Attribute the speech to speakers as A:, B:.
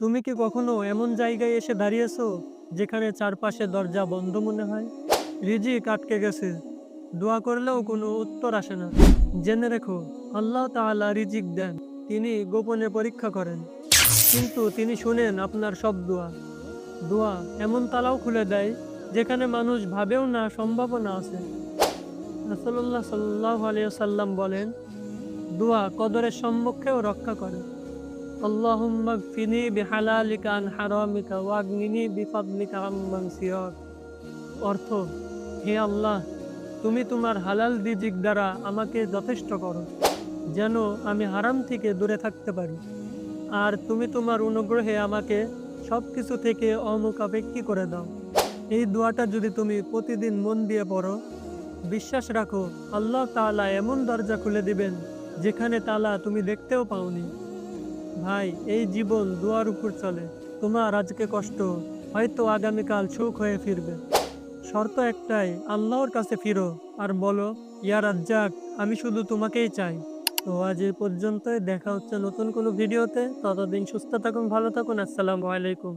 A: তুমি কি কখনো এমন জায়গায় এসে দাঁড়িয়েছো যেখানে চারপাশে দরজা বন্ধ মনে হয়? রিজিক আটকে গেছে, দোয়া করলেও কোনো উত্তর আসে না। জেনে রেখো, আল্লাহ তাআলা রিজিক দেন, তিনি গোপনে পরীক্ষা করেন, কিন্তু তিনি শুনেন আপনার সব দোয়া। দোয়া এমন তালাও খুলে দেয় যেখানে মানুষ ভাবেও না সম্ভাবনা আছে। রাসূলুল্লাহ সাল্লাল্লাহু আলাইহি ওয়াসাল্লাম বলেন, দোয়া কদরের সম্মুখেও রক্ষা করে। আল্লাহুম্মা গফিনি বিহালালিকা আন হারামিকা ওয়াগনিনি বিফাদলিকা আম্মান সিওয়াক। অর্থ, হে আল্লাহ, তুমি তোমার হালাল রিজিক দ্বারা আমাকে যথেষ্ট করো, যেন আমি হারাম থেকে দূরে থাকতে পারি। আর তুমি তোমার অনুগ্রহে আমাকে সবকিছু থেকে অমুখাপেক্ষী করে দাও। এই দোয়াটা যদি তুমি প্রতিদিন মন দিয়ে পড়ো, বিশ্বাস রাখো, আল্লাহ তাআলা এমন দরজা খুলে দিবেন যেখানে তালা তুমি দেখতেও পাওনি। ভাই, এই জীবন দুয়ার উপর চলে। তোমার আজকে কষ্ট হয়তো আগামীকাল সুখ হয়ে ফিরবে। শর্ত একটাই, আল্লাহর কাছে ফিরো আর বলো, ইয়া রাজ্জাক, আমি শুধু তোমাকেই চাই। তো আজ এই পর্যন্তই, দেখা হচ্ছে নতুন কোনো ভিডিওতে। ততদিন সুস্থ থাকুন, ভালো থাকুন। আসসালামু আলাইকুম।